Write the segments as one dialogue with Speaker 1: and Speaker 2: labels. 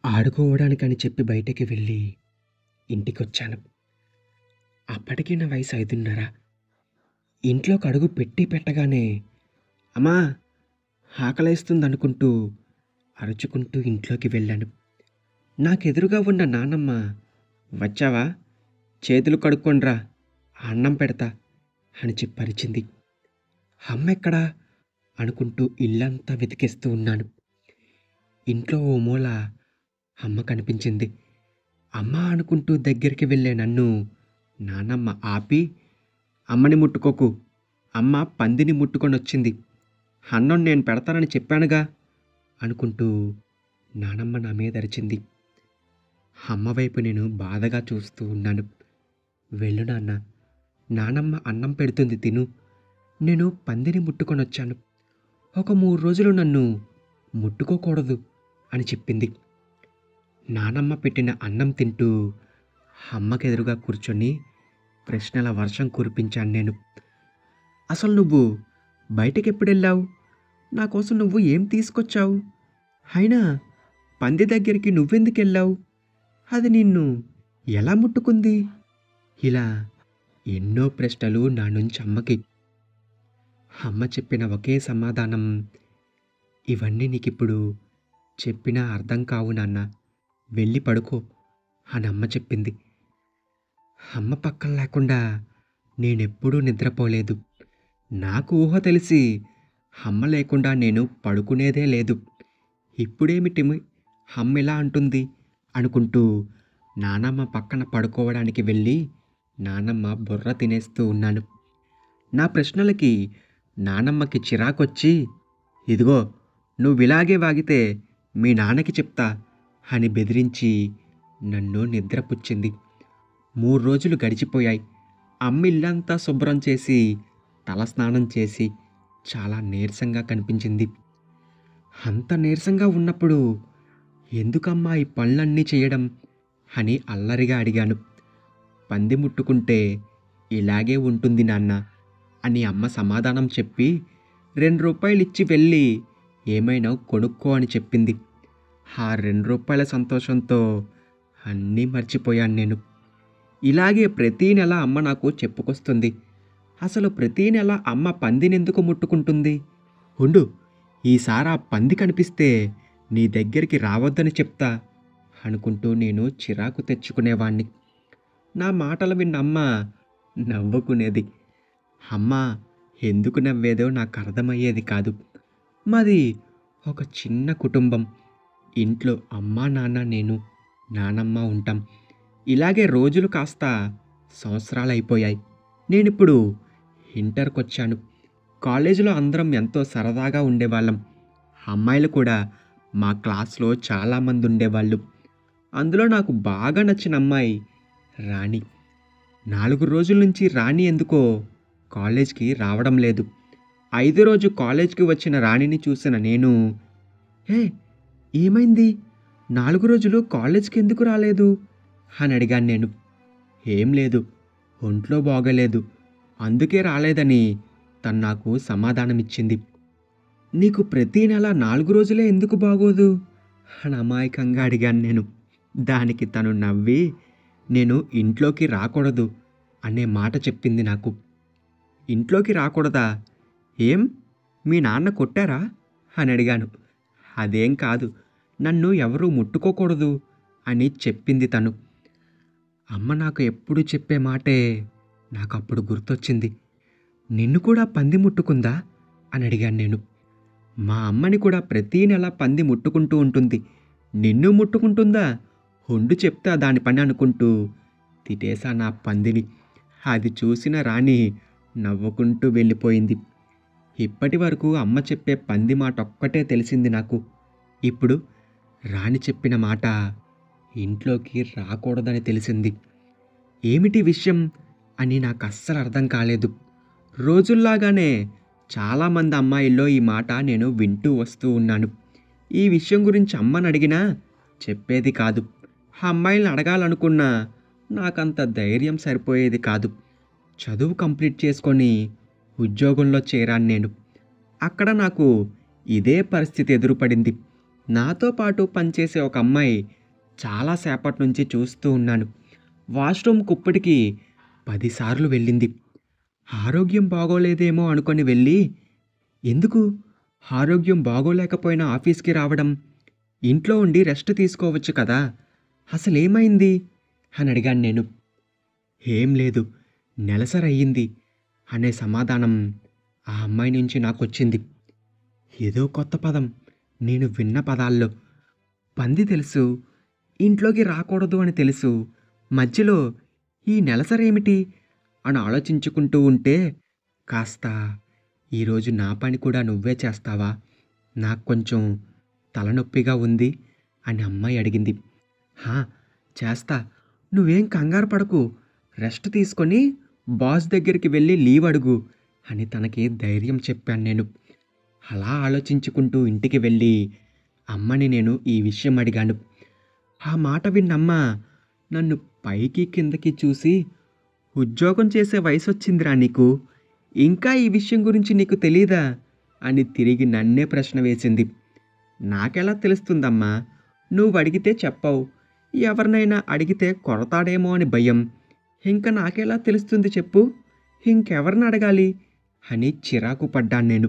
Speaker 1: ఆడుకోవడానికని చెప్పి బయటికి వెళ్ళి ఇంటికొచ్చాను. అప్పటికి నా వయసు 5:30. ఇంట్లోకి అడుగు పెట్టి పెట్టగానే అమ్మా ఆకలేస్తుందనుకుంటూ అరుచుకుంటూ ఇంట్లోకి వెళ్ళాను. నాకెదురుగా ఉన్న నానమ్మ వచ్చావా? చేతులు కడుక్కొనిరా, అన్నం పెడతా అని చెప్పి అరిచింది. అమ్మెక్కడా అనుకుంటూ ఇల్లంతా వెతికేస్తూ ఉన్నాను. ఇంట్లో ఓ మూల అమ్మ కనిపించింది. అమ్మా అనుకుంటూ దగ్గరికి వెళ్ళే నన్ను నానమ్మ ఆపి, అమ్మని ముట్టుకోకు, అమ్మ పందిని ముట్టుకొనొచ్చింది, అన్నం నేను పెడతానని చెప్పానుగా అనుకుంటూ నానమ్మ నా మీద అరిచింది. అమ్మ వైపు నేను బాధగా చూస్తూ ఉన్నాను. వెళ్ళు నాన్న, నానమ్మ అన్నం పెడుతుంది తిను, నేను పందిని ముట్టుకొనొచ్చాను, ఒక 3 రోజులు నన్ను ముట్టుకోకూడదు అని చెప్పింది. నానమ్మ పెట్టిన అన్నం తింటూ అమ్మకెదురుగా కూర్చొని ప్రశ్నల వర్షం కురిపించాను నేను. అసలు నువ్వు బయటకెప్పుడెళ్ళావు? నా కోసం నువ్వు ఏం తీసుకొచ్చావు? అయినా పంది దగ్గరికి నువ్వెందుకెళ్ళావు? అది నిన్ను ఎలా ముట్టుకుంది? ఇలా ఎన్నో ప్రశ్నలు నా నుంచి అమ్మకి. అమ్మ చెప్పిన ఒకే సమాధానం, ఇవన్నీ నీకిప్పుడు చెప్పినా అర్థం కావు నాన్న, వెళ్ళి పడుకో అని అమ్మ చెప్పింది. అమ్మ పక్కన లేకుండా నేనెప్పుడూ నిద్రపోలేదు. నాకు ఊహ తెలిసి అమ్మ లేకుండా నేను పడుకునేదే లేదు. ఇప్పుడేమిటి అమ్మ ఇలా అంటుంది అనుకుంటూ నానమ్మ పక్కన పడుకోవడానికి వెళ్ళి నానమ్మ బుర్ర తినేస్తూ ఉన్నాను. నా ప్రశ్నలకి నానమ్మకి చిరాకొచ్చి, ఇదిగో నువ్విలాగే వాగితే మీ నాన్నకి చెప్తా అని బెదిరించి నన్ను నిద్రపుచ్చింది. 3 రోజులు గడిచిపోయాయి. అమ్మ ఇల్లంతా శుభ్రం చేసి తలస్నానం చేసి చాలా నీరసంగా కనిపించింది. అంత నీరసంగా ఉన్నప్పుడు ఎందుకమ్మా ఈ పనులన్నీ చేయడం అని అల్లరిగా అడిగాను. పంది ముట్టుకుంటే ఇలాగే ఉంటుంది నాన్న అని అమ్మ సమాధానం చెప్పి 2 రూపాయలిచ్చి వెళ్ళి ఏమైనా కొనుక్కో అని చెప్పింది. ఆ 2 రూపాయల సంతోషంతో అన్నీ మర్చిపోయాను నేను. ఇలాగే ప్రతీ నెల అమ్మ నాకు చెప్పుకొస్తుంది. అసలు ప్రతీ నెల అమ్మ పందినెందుకు ముట్టుకుంటుంది? ఉండు, ఈసారి ఆ పంది కనిపిస్తే నీ దగ్గరికి రావద్దని చెప్తా అనుకుంటూ నేను చిరాకు తెచ్చుకునేవాణ్ణి. నా మాటలు విన్న అమ్మ నవ్వుకునేది. అమ్మ ఎందుకు నవ్వేదో నాకు అర్థమయ్యేది కాదు. మాది ఒక చిన్న కుటుంబం. ఇంట్లో అమ్మ, నాన్న, నేను, నానమ్మ ఉంటాం. ఇలాగే రోజులు కాస్త సంవత్సరాలైపోయాయి. నేనిప్పుడు ఇంటర్కొచ్చాను. కాలేజీలో అందరం ఎంతో సరదాగా ఉండేవాళ్ళం. అమ్మాయిలు కూడా మా క్లాస్లో చాలామంది ఉండేవాళ్ళు. అందులో నాకు బాగా నచ్చిన అమ్మాయి రాణి. 4 రోజుల నుంచి రాణి ఎందుకో కాలేజ్కి రావడం లేదు. 5వ రోజు కాలేజ్కి వచ్చిన రాణిని చూసిన నేను, హే ఏమైంది, 4 రోజులు కాలేజ్కి ఎందుకు రాలేదు అని అడిగాను నేను. ఏం లేదు, ఒంట్లో బాగలేదు, అందుకే రాలేదని తను నాకు సమాధానమిచ్చింది. నీకు ప్రతీ నెల 4 రోజులే ఎందుకు బాగోదు అని అమాయకంగా అడిగాను నేను. దానికి తను నవ్వి, నేను ఇంట్లోకి రాకూడదు అనే మాట చెప్పింది నాకు. ఇంట్లోకి రాకూడదా? ఏం, మీ నాన్న కొట్టారా అని అడిగాను. అదేం కాదు, నన్ను ఎవరూ ముట్టుకోకూడదు అని చెప్పింది తను. అమ్మ నాకు ఎప్పుడు చెప్పే మాటే నాకప్పుడు గుర్తొచ్చింది. నిన్ను కూడా పంది ముట్టుకుందా అని అడిగాను నేను. మా అమ్మని కూడా ప్రతీ నెల పంది ముట్టుకుంటూ ఉంటుంది, నిన్ను ముట్టుకుంటుందా? ఉండు చెప్తా దాని పని అనుకుంటూ తిట్టేశా నా పందిని. అది చూసిన రాణి నవ్వుకుంటూ వెళ్ళిపోయింది. ఇప్పటి వరకు అమ్మ చెప్పే పంది మాట ఒక్కటే తెలిసింది నాకు. ఇప్పుడు రాణి చెప్పిన మాట ఇంట్లోకి రాకూడదని తెలిసింది. ఏమిటి విషయం అని నాకు అస్సలు అర్థం కాలేదు. రోజుల్లాగానే చాలామంది అమ్మాయిల్లో ఈ మాట నేను వింటూ వస్తూ ఉన్నాను. ఈ విషయం గురించి అమ్మని అడిగినా చెప్పేది కాదు. ఆ అమ్మాయిల్ని అడగాలనుకున్నా నాకంత ధైర్యం సరిపోయేది కాదు. చదువు కంప్లీట్ చేసుకొని ఉద్యోగంలో చేరాను నేను. అక్కడ నాకు ఇదే పరిస్థితి ఎదురుపడింది. నాతో పాటు పనిచేసే ఒక అమ్మాయి చాలా సేపటి నుంచి చూస్తూ ఉన్నాను. వాష్‌రూమ్‌కి ఇప్పటికి 10 సార్లు వెళ్ళింది. ఆరోగ్యం బాగోలేదేమో అనుకొని వెళ్ళి, ఎందుకు ఆరోగ్యం బాగోలేకపోయినా ఆఫీస్‌కి రావడం? ఇంట్లో ఉండి రెస్ట్ తీసుకోవచ్చు కదా! అసలేమైంది? అని అడిగాను నేను. ఏం లేదు. నెలసరయ్యింది అనే సమాధానం ఆ అమ్మాయి నుంచి నాకొచ్చింది. ఏదో కొత్త పదం నేను విన్న పదాల్లో. పంది తెలుసు, ఇంట్లోకి రాకూడదు అని తెలుసు. మధ్యలో ఈ నెలసరేమిటి అని ఆలోచించుకుంటూ ఉంటే, కాస్త ఈరోజు నా పని కూడా నువ్వే చేస్తావా? నాకు కొంచెం తలనొప్పిగా ఉంది అని అమ్మాయి అడిగింది. హా! చేస్తా. నువ్వేం కంగారు పడకు. రెస్ట్ తీసుకొని బాస్ దగ్గరికి వెళ్ళి లీవ్ అడుగు అని తనకి ధైర్యం చెప్పాను నేను. అలా ఆలోచించుకుంటూ ఇంటికి వెళ్ళి అమ్మని నేను ఈ విషయం అడిగాను. ఆ మాట విన్నమ్మ నన్ను పైకి కిందకి చూసి, "ఉద్యోగం చేసే వయసొచ్చిందిరా నీకు. ఇంకా ఈ విషయం గురించి నీకు తెలీదా?" అని తిరిగి నన్నే ప్రశ్న వేసింది. నాకెలా తెలుస్తుందమ్మా? నువ్వడిగితే చెప్పవు. ఎవరినైనా అడిగితే కొడతాడేమో అని భయం. ఇంక నాకెలా తెలుస్తుంది చెప్పు? ఇంకెవరినడగాలి? అని చిరాకు పడ్డాను నేను.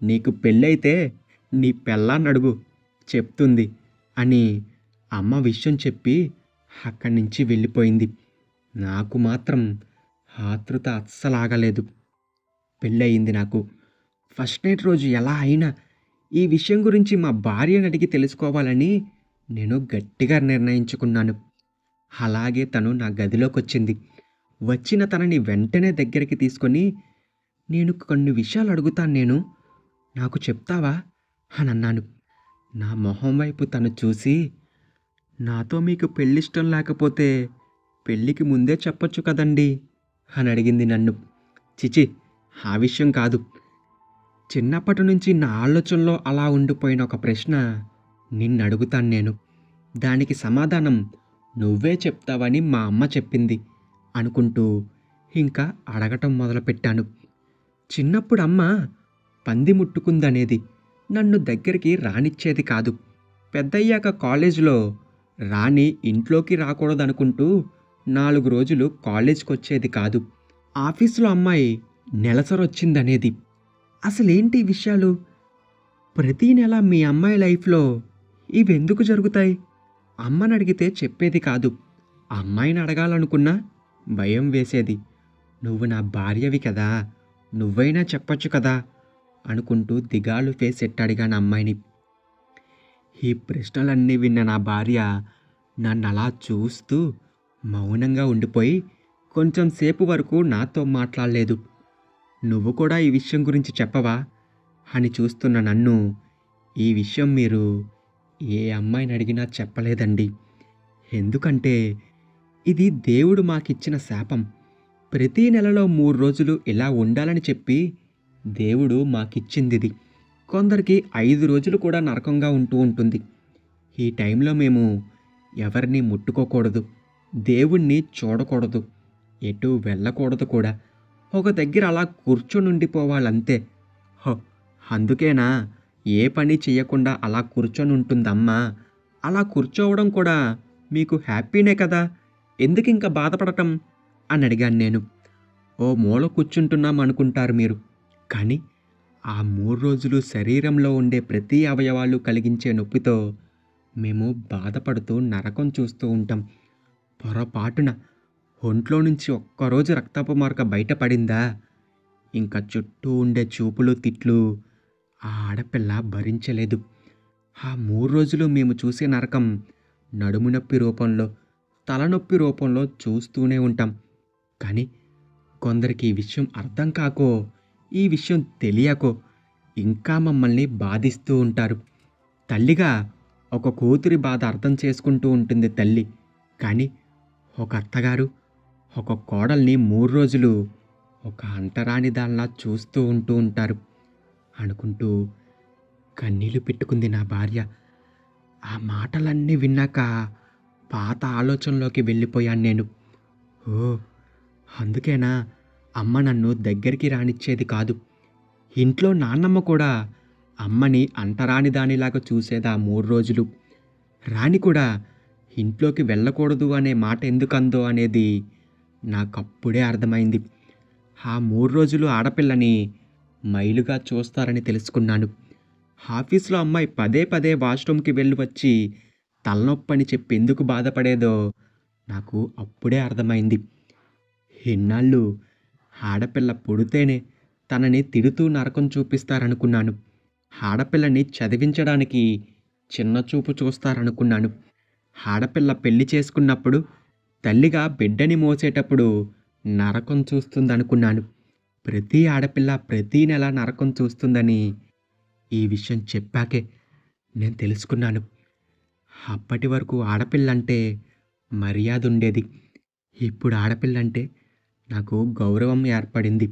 Speaker 1: నీకు పెళ్ళైతే నీ పెళ్ళాన్నడుగు చెప్తుంది అని అమ్మ విషయం చెప్పి అక్కడి నుంచి వెళ్ళిపోయింది. నాకు మాత్రం ఆతృత అస్సలాగలేదు. పెళ్ళయింది నాకు. ఫస్ట్ నైట్ రోజు ఎలా అయినా ఈ విషయం గురించి మా భార్యని అడిగి తెలుసుకోవాలని నేను గట్టిగా నిర్ణయించుకున్నాను. అలాగే తను నా గదిలోకొచ్చింది. వచ్చిన తనని వెంటనే దగ్గరికి తీసుకొని, "నేను కొన్ని విషయాలు అడుగుతాను నేను. నాకు చెప్తావా?" అనన్నాను. నా మొహం వైపు తను చూసి, "నాతో మీకు పెళ్ళిష్టం లేకపోతే పెళ్ళికి ముందే చెప్పొచ్చు కదండీ!" అని అడిగింది నన్ను. ఛీఛీ! ఆ విషయం కాదు. చిన్నప్పటి నుంచి నా ఆలోచనలో అలా ఉండిపోయిన ఒక ప్రశ్న నిన్నడుగుతాను నేను. దానికి సమాధానం నువ్వే చెప్తావని మా అమ్మ చెప్పింది అనుకుంటూ ఇంకా అడగటం మొదలుపెట్టాను. చిన్నప్పుడు అమ్మ పంది ముట్టుకుందనేది. నన్ను దగ్గరికి రానిచ్చేది కాదు. పెద్దయ్యాక కాలేజీలో రాణి ఇంట్లోకి రాకూడదనుకుంటూ 4 రోజులు కాలేజ్‌కొచ్చేది కాదు. ఆఫీసులో అమ్మాయి నెలసరొచ్చిందనేది. అసలేంటి ఈ విషయాలు? ప్రతీ నెల మీ అమ్మాయి లైఫ్‌లో ఇవెందుకు జరుగుతాయి? అమ్మనడిగితే చెప్పేది కాదు. అమ్మాయిని అడగాలనుకున్నా భయం వేసేది. నువ్వు నా భార్యవి కదా! నువ్వైనా చెప్పొచ్చు కదా! అనుకుంటూ దిగాలు ఫేస్ ఎట్టి అడిగాను అమ్మాయిని. ఈ ప్రశ్నలన్నీ విన్న నా భార్య నన్నలా చూస్తూ మౌనంగా ఉండిపోయి కొంచెం సేపు వరకు నాతో మాట్లాడలేదు. "నువ్వు కూడా ఈ విషయం గురించి చెప్పవా?" అని చూస్తున్న నన్ను, "ఈ విషయం మీరు ఏ అమ్మాయిని అడిగినా చెప్పలేదండి. ఎందుకంటే ఇది దేవుడు మాకిచ్చిన శాపం. ప్రతీ నెలలో 3 రోజులు ఇలా ఉండాలని చెప్పి దేవుడు మాకిచ్చిందిది. కొందరికి 5 రోజులు కూడా నరకంగా ఉంటూ ఉంటుంది. ఈ టైంలో మేము ఎవరిని ముట్టుకోకూడదు. దేవుణ్ణి చూడకూడదు. ఎటూ వెళ్ళకూడదు కూడా. ఒక దగ్గర అలా కూర్చొనుండిపోవాలంతే. హో! అందుకేనా ఏ పని చెయ్యకుండా అలా కూర్చొనుంటుందమ్మా? అలా కూర్చోవడం కూడా మీకు హ్యాపీనే కదా! ఎందుకింక బాధపడటం?" అని అడిగాను నేను. ఓ మూల కూర్చుంటున్నాం అనుకుంటారు మీరు. కానీ ఆ 3 రోజులు శరీరంలో ఉండే ప్రతి అవయవాలు కలిగించే నొప్పితో మేము బాధపడుతూ నరకం చూస్తూ ఉంటాం. పొరపాటున ఒంట్లో నుంచి ఒక్కరోజు రక్తపు మరక బయటపడిందా, ఇంక చుట్టూ ఉండే చూపులు, తిట్లు ఆ ఆడపిల్ల భరించలేదు. ఆ 3 రోజులు మేము చూసే నరకం నడుము నొప్పి రూపంలో, తలనొప్పి రూపంలో చూస్తూనే ఉంటాం. కానీ కొందరికి ఈ విషయం అర్థం కాకో, ఈ విషయం తెలియకో ఇంకా మమ్మల్ని బాధిస్తూ ఉంటారు. తల్లిగా ఒక కూతురి బాధ అర్థం చేసుకుంటూ ఉంటుంది తల్లి. కానీ ఒక అత్తగారు ఒక కోడల్ని 3 రోజులు ఒక అంటరాని దానిలా చూస్తూ ఉంటారు అనుకుంటూ కన్నీళ్లు పెట్టుకుంది నా భార్య. ఆ మాటలన్నీ విన్నాక పాత ఆలోచనలోకి వెళ్ళిపోయాను నేను. ఓ! అందుకేనా అమ్మ నన్ను దగ్గరికి రానిచ్చేది కాదు. ఇంట్లో నాన్నమ్మ కూడా అమ్మని అంటరాని దానిలాగా చూసేది ఆ 3 రోజులు. రాణి కూడా ఇంట్లోకి వెళ్ళకూడదు అనే మాట ఎందుకందో అనేది నాకప్పుడే అర్థమైంది. ఆ 3 రోజులు ఆడపిల్లని మైలుగా చూస్తారని తెలుసుకున్నాను. ఆఫీస్‌లో అమ్మాయి పదే పదే వాష్‌రూమ్‌కి వెళ్ళి వచ్చి తలనొప్పని చెప్పి ఎందుకు బాధపడేదో నాకు అప్పుడే అర్థమైంది. ఇన్నాళ్ళు ఆడపిల్ల పుడితేనే తనని తిడుతూ నరకం చూపిస్తారనుకున్నాను. ఆడపిల్లని చదివించడానికి చిన్నచూపు చూస్తారనుకున్నాను. ఆడపిల్ల పెళ్లి చేసుకున్నప్పుడు తల్లిగా బిడ్డని మోసేటప్పుడు నరకం చూస్తుందనుకున్నాను. ప్రతి ఆడపిల్ల ప్రతి నెల నరకం చూస్తుందని ఈ విషయం చెప్పాకే నేను తెలుసుకున్నాను. అప్పటి వరకు ఆడపిల్లంటే మర్యాదుండేది. ఇప్పుడు ఆడపిల్లంటే నాకు గౌరవం ఏర్పడింది.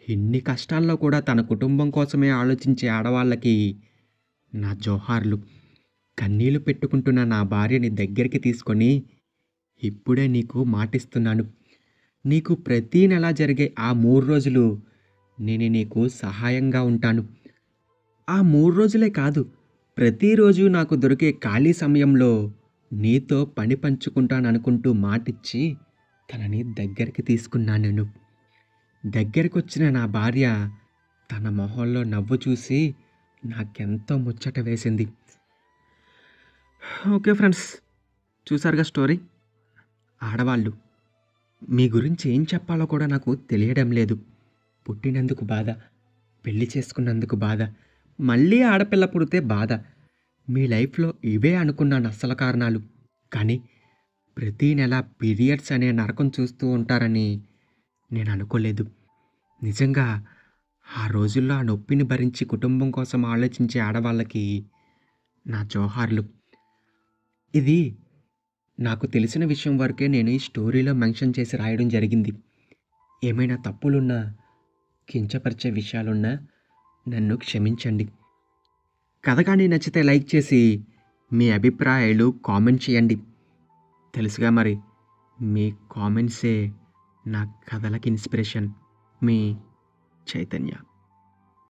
Speaker 1: ఇన్ని కష్టాల్లో కూడా తన కుటుంబం కోసమే ఆలోచించే ఆడవాళ్ళకి నా జోహార్లు. కన్నీళ్లు పెట్టుకుంటున్న నా భార్యని దగ్గరికి తీసుకొని, ఇప్పుడే నీకు మాటిస్తున్నాను. నీకు ప్రతీ నెల జరిగే ఆ 3 రోజులు నేను నీకు సహాయంగా ఉంటాను. ఆ 3 రోజులే కాదు, ప్రతిరోజు నాకు దొరికే ఖాళీ సమయంలో నీతో పని పంచుకుంటాననుకుంటూ మాటిచ్చి తనని దగ్గరికి తీసుకున్నాను నేను. దగ్గరకొచ్చిన నా భార్య తన మొహంలో నవ్వు చూసి నాకెంతో ముచ్చట వేసింది. ఓకే ఫ్రెండ్స్, చూసారుగా స్టోరీ. ఆడవాళ్ళు మీ గురించి ఏం చెప్పాలో కూడా నాకు తెలియడం లేదు. పుట్టినందుకు బాధ, పెళ్లి చేసుకున్నందుకు బాధ, మళ్ళీ ఆడపిల్ల పుడితే బాధ. మీ లైఫ్‌లో ఇవే అనుకున్నాను అసలు కారణాలు. కానీ ప్రతీ నెల పీరియడ్స్ అనే నరకం చూస్తూ ఉంటారని నేను అనుకోలేదు. నిజంగా ఆ రోజుల్లో ఆ నొప్పిని భరించి కుటుంబం కోసం ఆలోచించే ఆడవాళ్ళకి నా జోహార్లు. ఇది నాకు తెలిసిన విషయం వరకే నేను ఈ స్టోరీలో మెన్షన్ చేసి రాయడం జరిగింది. ఏమైనా తప్పులున్నా, కించపరిచే విషయాలున్నా నన్ను క్షమించండి. కథ కానీ నచ్చితే లైక్ చేసి మీ అభిప్రాయాలు కామెంట్ చేయండి. తెలుసుగా మరి, మీ కామెంట్సే నా కథలకి ఇన్స్పిరేషన్. మీ చైతన్య.